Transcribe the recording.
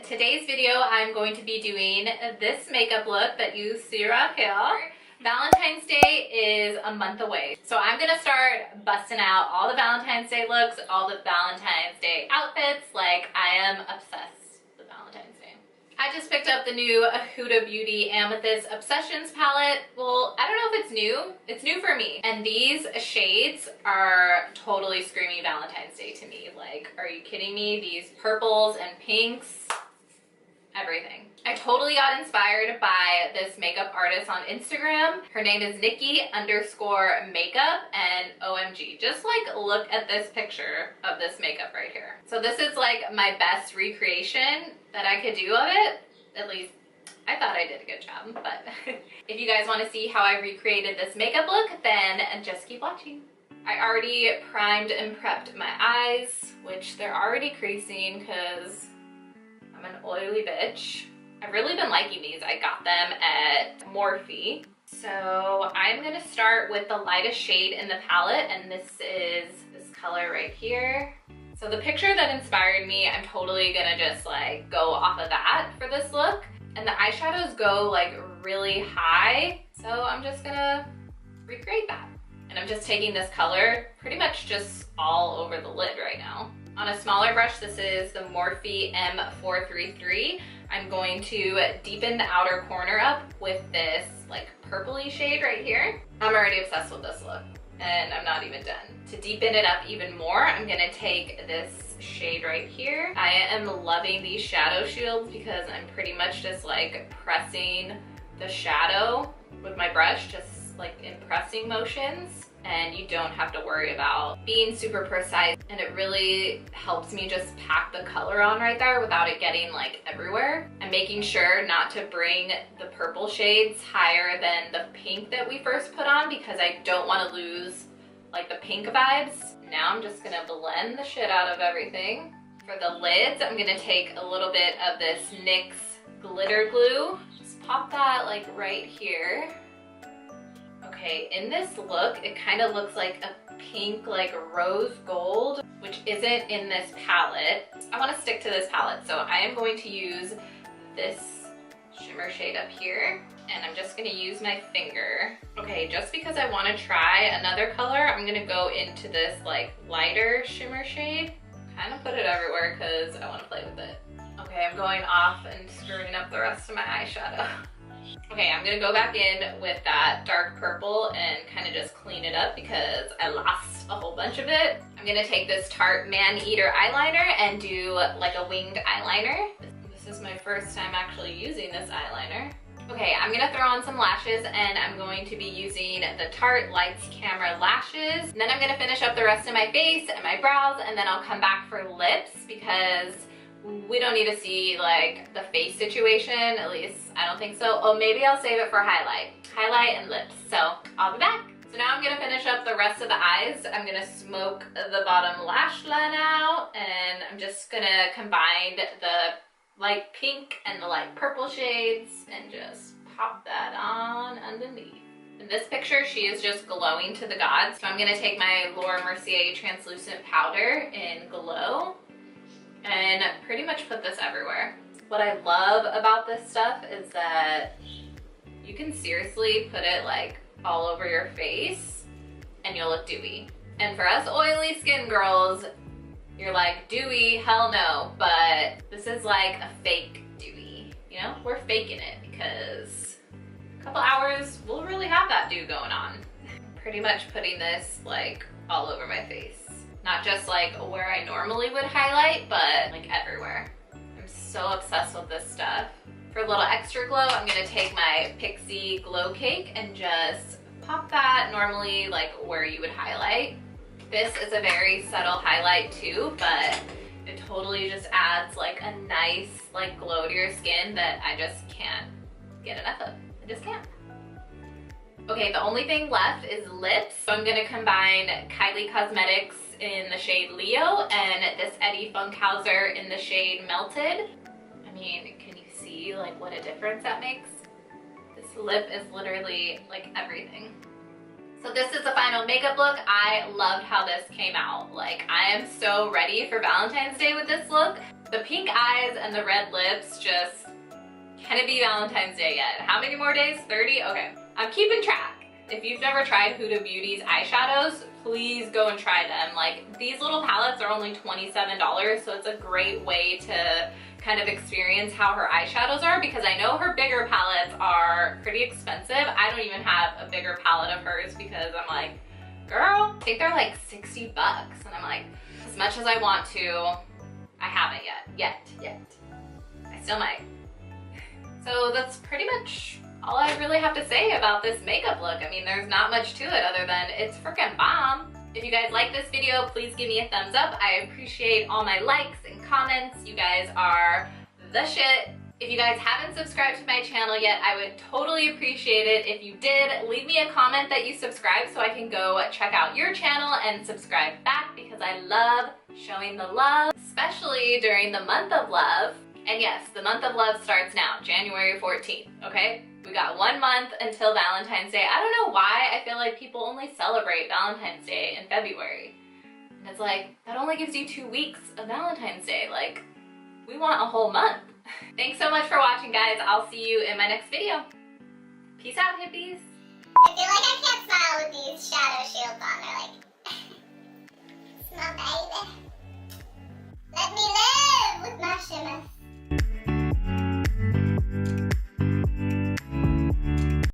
today's video I'm going to be doing this makeup look that you see right here. Valentine's Day is a month away, so I'm gonna start busting out all the Valentine's Day looks, all the Valentine's Day outfits. Like, I am obsessed with Valentine's Day. I just picked up the new Huda Beauty Amethyst Obsessions palette. Well, I don't know if it's new. It's new for me. And these shades are totally screaming Valentine's Day to me. Like, are you kidding me? These purples and pinks, everything. I totally got inspired by this makeup artist on Instagram. Her name is Nikki_makeup, and OMG, just like look at this picture of this makeup right here. So this is like my best recreation that I could do of it. At least I thought I did a good job, but if you guys want to see how I recreated this makeup look, then just keep watching. I already primed and prepped my eyes, which they're already creasing because I'm an oily bitch. I've really been liking these. I got them at Morphe. So I'm gonna start with the lightest shade in the palette, and this is this color right here. So the picture that inspired me, I'm totally gonna just like go off of that for this look. And the eyeshadows go like really high, so I'm just gonna recreate that. And I'm just taking this color pretty much just all over the lid right now. On a smaller brush, this is the Morphe M433. I'm going to deepen the outer corner up with this like purpley shade right here. I'm already obsessed with this look and I'm not even done. To deepen it up even more, I'm gonna take this shade right here. I am loving these shadow shields because I'm pretty much just like pressing the shadow with my brush, just like in pressing motions. And you don't have to worry about being super precise, and it really helps me just pack the color on right there without it getting like everywhere. I'm making sure not to bring the purple shades higher than the pink that we first put on because I don't want to lose like the pink vibes. Now I'm just gonna blend the shit out of everything. For the lids, I'm gonna take a little bit of this NYX glitter glue. Just pop that like right here. Okay, in this look, it kind of looks like a pink, like rose gold, which isn't in this palette. I want to stick to this palette, so I am going to use this shimmer shade up here, and I'm just going to use my finger. Okay, just because I want to try another color, I'm going to go into this like lighter shimmer shade. Kind of put it everywhere because I want to play with it. Okay, I'm going off and screwing up the rest of my eyeshadow. Okay, I'm gonna go back in with that dark purple and kind of just clean it up because I lost a whole bunch of it. I'm gonna take this Tarte Maneater eyeliner and do like a winged eyeliner. This is my first time actually using this eyeliner. Okay, I'm gonna throw on some lashes, and I'm going to be using the Tarte Lights Camera lashes. And then I'm gonna finish up the rest of my face and my brows, and then I'll come back for lips because we don't need to see like the face situation, at least I don't think so. Oh, maybe I'll save it for highlight and lips. So I'll be back. So now I'm gonna finish up the rest of the eyes. I'm gonna smoke the bottom lash line out, and I'm just gonna combine the light pink and the light purple shades and just pop that on underneath. In this picture, she is just glowing to the gods. So I'm gonna take my Laura Mercier translucent powder in Glow and pretty much put this everywhere. What I love about this stuff is that you can seriously put it like all over your face and you'll look dewy. And for us oily skin girls, you're like, dewy, hell no, but this is like a fake dewy, you know? We're faking it because a couple hours we'll really have that dew going on. Pretty much putting this like all over my face. Not just like where I normally would highlight, but like everywhere. I'm so obsessed with this stuff. For a little extra glow, I'm gonna take my Pixi glow cake and just pop that normally like where you would highlight. This is a very subtle highlight too, but it totally just adds like a nice like glow to your skin that I just can't get enough of. I just can't. Okay, the only thing left is lips. So I'm gonna combine Kylie Cosmetics in the shade Leo and this Eddie Funkhouser in the shade Melted. I mean, can you see like what a difference that makes? This lip is literally like everything. So this is the final makeup look. I loved how this came out. Like, I am so ready for Valentine's Day with this look. The pink eyes and the red lips just, can it be Valentine's Day yet? How many more days? 30? Okay, I'm keeping track. If you've never tried Huda Beauty's eyeshadows, please go and try them. Like, these little palettes are only $27, so it's a great way to kind of experience how her eyeshadows are, because I know her bigger palettes are pretty expensive. I don't even have a bigger palette of hers because I'm like, girl, I think they're like 60 bucks. And I'm like, as much as I want to, I haven't yet. I still might. So that's pretty much all I really have to say about this makeup look. I mean, there's not much to it other than it's freaking bomb. If you guys like this video, please give me a thumbs up. I appreciate all my likes and comments. You guys are the shit. If you guys haven't subscribed to my channel yet, I would totally appreciate it. If you did, leave me a comment that you subscribed so I can go check out your channel and subscribe back, because I love showing the love, especially during the month of love. And yes, the month of love starts now, January 14th, okay? We got 1 month until Valentine's Day. I don't know why I feel like people only celebrate Valentine's Day in February. And it's like, that only gives you 2 weeks of Valentine's Day. Like, we want a whole month. Thanks so much for watching, guys. I'll see you in my next video. Peace out, hippies. I feel like I can't smile with these shadow shields on.